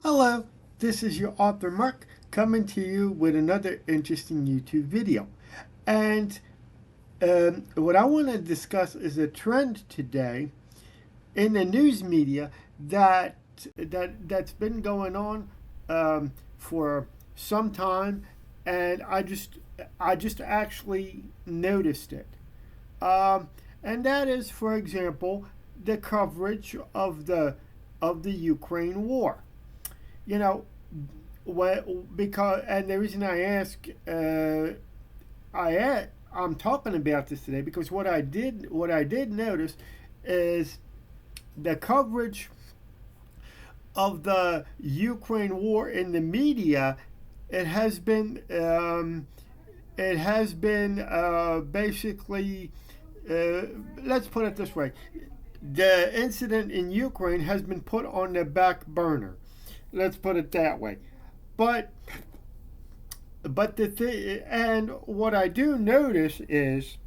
Hello, this is your author Mark coming to you with another interesting YouTube video. And what I want to discuss is a trend today in the news media that's been going on for some time, and I just actually noticed it. And that is, for example, the coverage of the Ukraine war. You know, because and the reason I ask, I'm talking about this today because what I did notice is the coverage of the Ukraine war in the media. It has been basically, let's put it this way: the incident in Ukraine has been put on the back burner. Let's put it that way. But the thing, and what I do notice is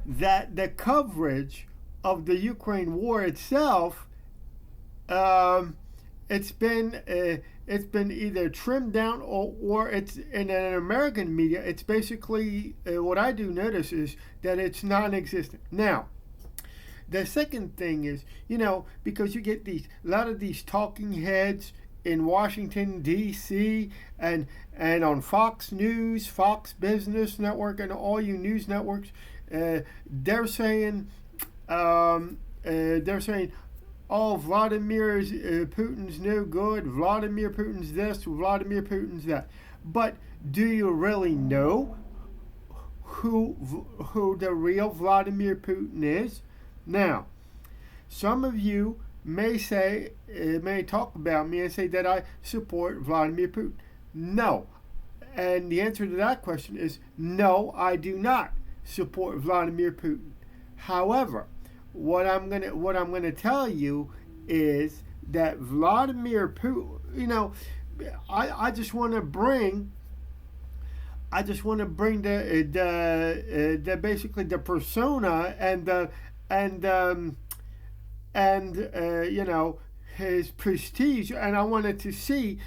that the coverage of the Ukraine war itself, um, it's been either trimmed down, or it's in an American media. It's basically, what I do notice is that it's non-existent. Now, the second thing is, because you get a lot of these talking heads in Washington D.C. and on Fox News, Fox Business Network, and all you news networks, they're saying, oh, Vladimir Putin's no good. Vladimir Putin's this. Vladimir Putin's that. But do you really know who the real Vladimir Putin is? Now, some of you may talk about me and say that I support Vladimir Putin. No. And the answer to that question is no, I do not support Vladimir Putin. However, what I'm gonna tell you is that Vladimir Putin, I just want to bring the basically the persona and his prestige, and I wanted to show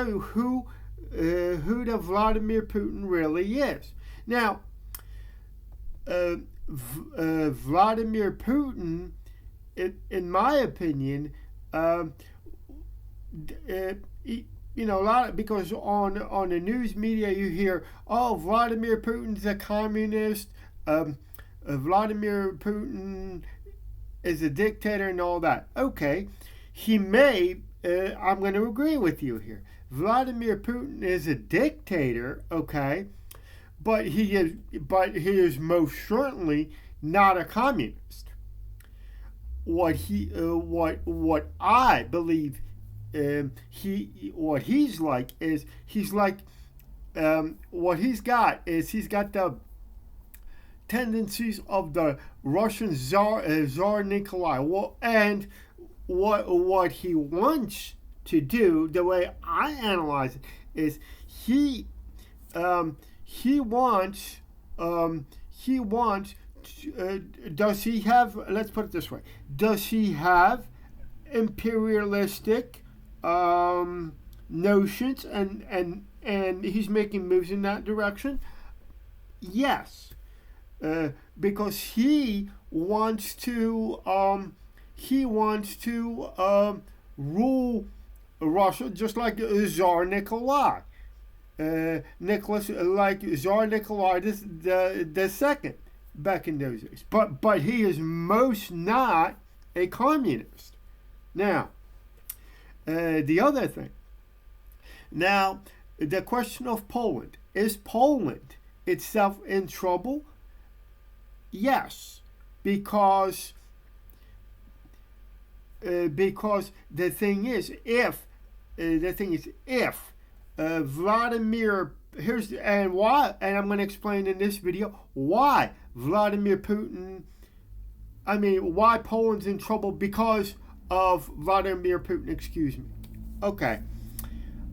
you who the Vladimir Putin really is. Now, Vladimir Putin, in my opinion, a lot, because on the news media you hear, oh, Vladimir Putin's a communist, Vladimir Putin is a dictator and all that. Okay, he may. I'm going to agree with you here. Vladimir Putin is a dictator. Okay, but he is most certainly not a communist. What I believe what he's like is what he's got the tendencies of the Russian Tsar Nikolai. Well, and what he wants to do, the way I analyze it, is he wants. Does he have? Let's put it this way: does he have imperialistic notions, and he's making moves in that direction? Yes, because he wants to rule Russia just like Tsar Nikolai. Like Tsar Nikolai the second back in those days. But he is most not a communist. Now, the other thing. Now, the question of Poland. Is Poland itself in trouble? Yes, because the thing is, if Vladimir, and I'm going to explain in this video why Vladimir Putin, why Poland's in trouble because of Vladimir Putin. Excuse me. Okay.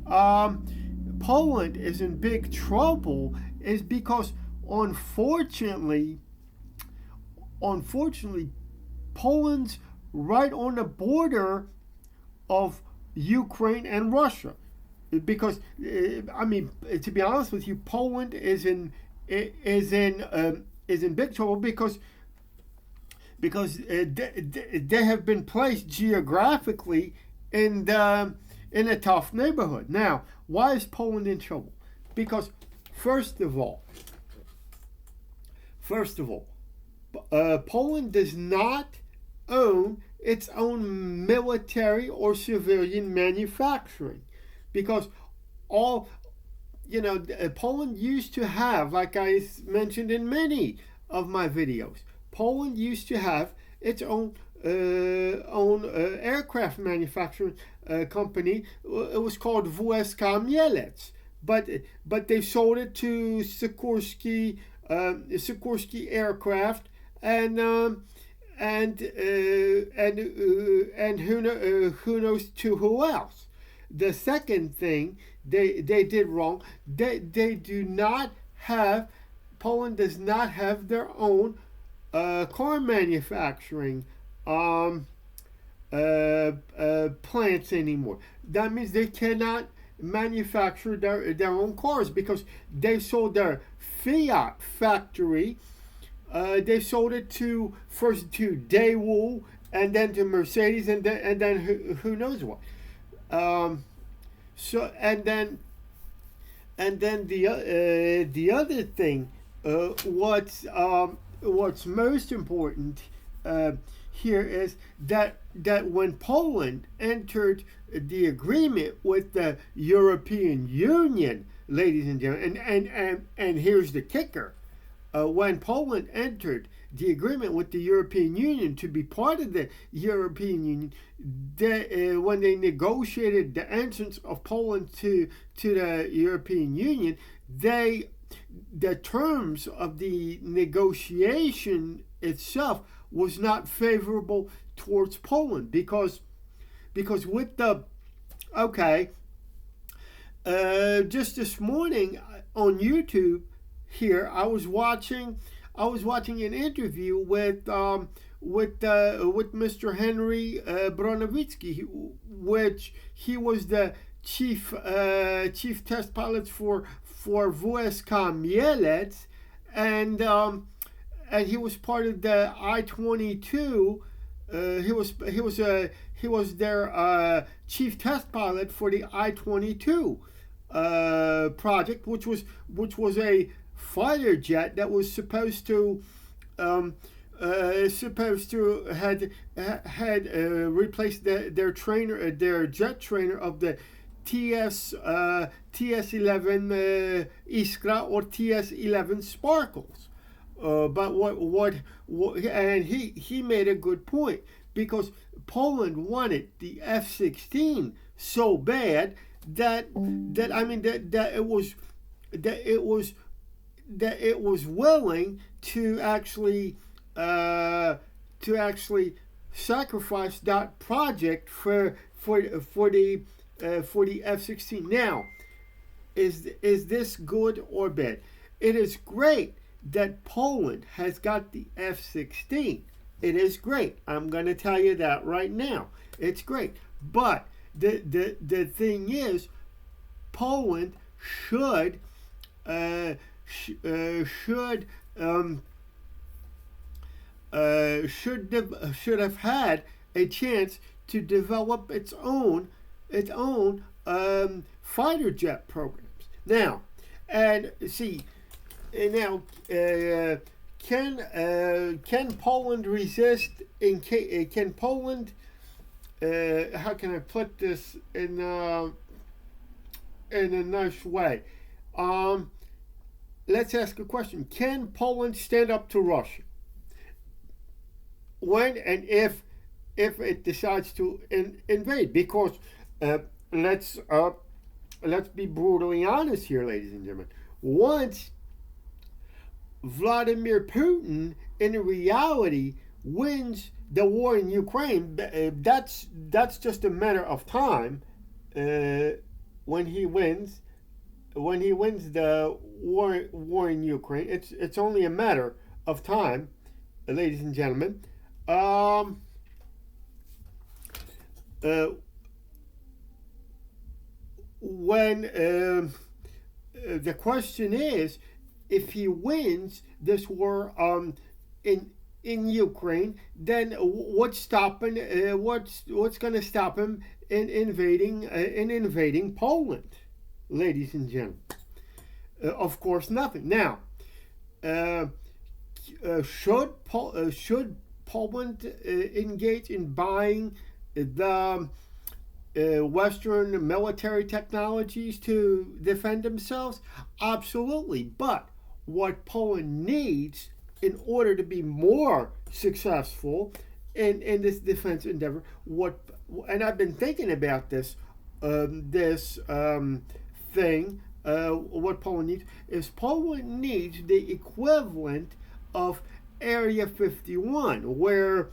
Poland is in big trouble is because unfortunately, Poland's right on the border of Ukraine and Russia, because I mean, to be honest with you, Poland is in big trouble because they have been placed geographically in a tough neighborhood. Now, why is Poland in trouble? Because first of all, Poland does not own its own military or civilian manufacturing, because all Poland used to have, like I mentioned in many of my videos, Poland used to have its own aircraft manufacturing company. It was called WSK Mielec, but they sold it to Sikorsky Aircraft, and who knows to who else. The second thing they did wrong, they do not have, Poland does not have their own car manufacturing plants anymore. That means they cannot manufacture their own cars, because they sold their Fiat factory. They sold it first to Daewoo, and then to Mercedes, and then who knows what. So and then the other thing, what's most important here is that when Poland entered the agreement with the European Union, ladies and gentlemen, and here's the kicker. When Poland entered the agreement with the European Union to be part of the European Union, when they negotiated the entrance of Poland to the European Union, the terms of the negotiation itself was not favorable towards Poland, because with the just this morning on YouTube here, I was watching an interview with Mr. Henry Bronowicki, which he was the chief test pilot for WSK Mielec, and he was part of the I-22. He was their chief test pilot for the I-22 project, which was a fighter jet that was supposed to had replaced their jet trainer of the TS-11 Iskra or TS-11 Sparkles. But what and he made a good point, because Poland wanted the F-16 so bad that it was willing to actually sacrifice that project for the F-16. Now, is this good or bad? It is great that Poland has got the F-16. It is great. I'm going to tell you that right now. It's great. But the thing is, Poland should have had a chance to develop its own fighter jet programs. Now, and see, now can Poland resist? Can Poland? How can I put this in a nice way? Let's ask a question. Can Poland stand up to Russia when and if it decides to invade? Because let's be brutally honest here, ladies and gentlemen. Once Vladimir Putin, in reality, wins the war in Ukraine, that's just a matter of time. When he wins the war in Ukraine, it's only a matter of time, ladies and gentlemen. when the question is, if he wins this war in Ukraine, then what's stopping? What's going to stop him in invading Poland, ladies and gentlemen? Of course, nothing. Now, uh, should Poland engage in buying the Western military technologies to defend themselves? Absolutely. But what Poland needs in order to be more successful in this defense endeavor, and I've been thinking about this thing. What Poland needs is Poland needs the equivalent of Area 51, where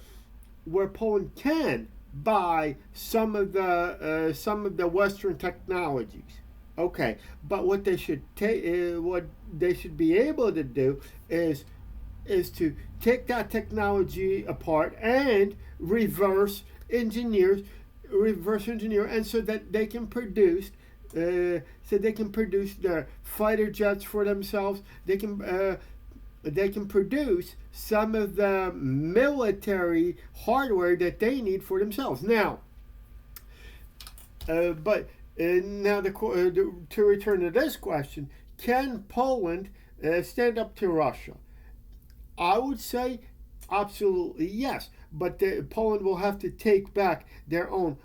Poland can buy some of the Western technologies. Okay, but what they should be able to do is to take that technology apart and reverse engineer, and so that they can produce their fighter jets for themselves. They can produce some of the military hardware that they need for themselves. Now, but now to return to this question, can Poland stand up to Russia? I would say absolutely yes, but Poland will have to take back their own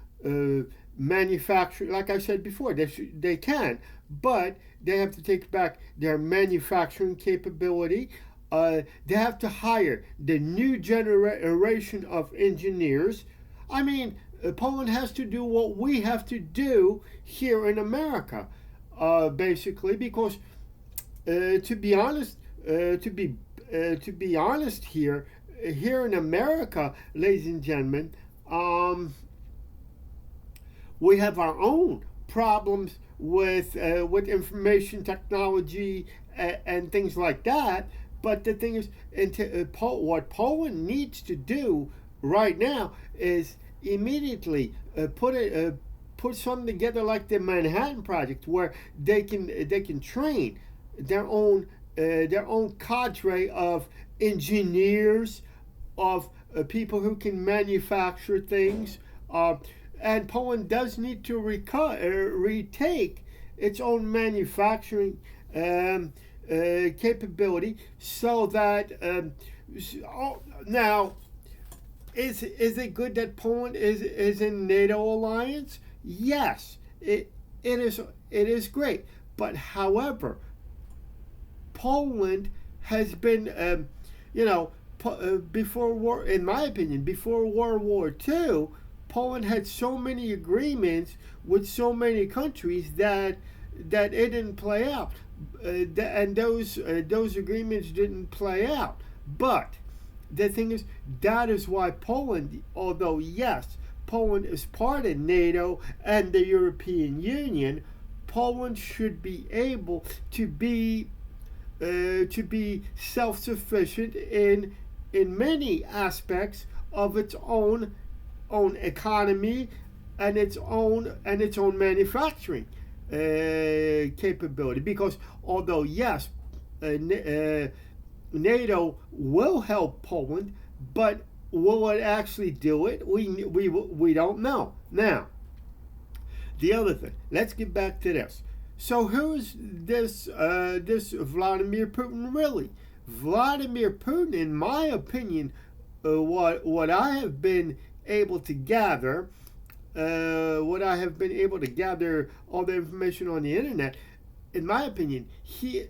manufacturing. Like I said before, they can, but they have to take back their manufacturing capability. They have to hire the new generation of engineers. I mean, Poland has to do what we have to do here in America, basically, because to be honest, to be honest here in America, ladies and gentlemen, we have our own problems with information technology and things like that. But the thing is, what Poland needs to do right now is immediately put something together like the Manhattan Project, where they can train their own cadre of engineers, of people who can manufacture things. And Poland does need to retake its own manufacturing capability, so that now, is it good that Poland is in NATO alliance? Yes, it is great. But however, Poland has been, before war, in my opinion, before World War II, Poland had so many agreements with so many countries that it didn't play out, and those agreements didn't play out. But the thing is, that is why Poland, although yes, Poland is part of NATO and the European Union, Poland should be able to be self-sufficient in many aspects of its own economy and its own manufacturing capability. Because although yes, NATO will help Poland, but will it actually do it? We don't know. Now, the other thing. Let's get back to this. So who's this Vladimir Putin really? Vladimir Putin, in my opinion, what I have been able to gather, all the information on the internet, in my opinion, he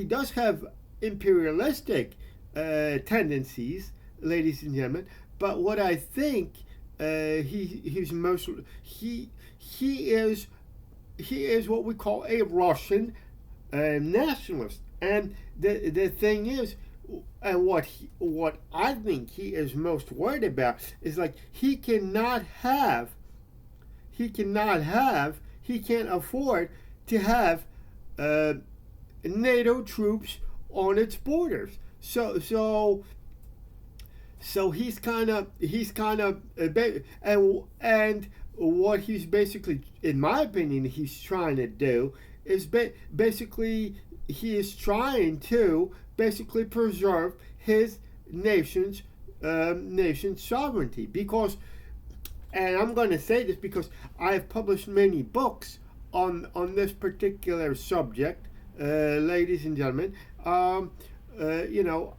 does have imperialistic tendencies, ladies and gentlemen. But what I think he is what we call a Russian nationalist. And the thing is, and what I think he is most worried about is, like, he can't afford to have NATO troops on its borders. So he's kind of and what he's basically, in my opinion, he's trying to do is basically he is trying to basically preserve his nation's sovereignty. Because, and I'm going to say this because I have published many books on this particular subject, ladies and gentlemen. You know,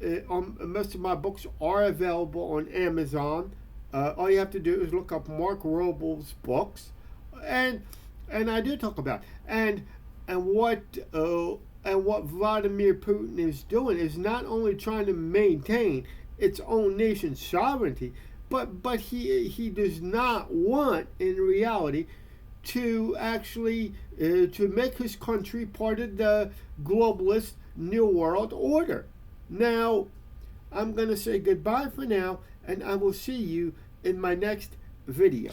most of my books are available on Amazon. All you have to do is look up Mark Wrobel's books, and I do talk about and what Vladimir Putin is doing is not only trying to maintain its own nation's sovereignty, but he does not want in reality to actually to make his country part of the globalist New World Order. Now, I'm going to say goodbye for now, and I will see you in my next video.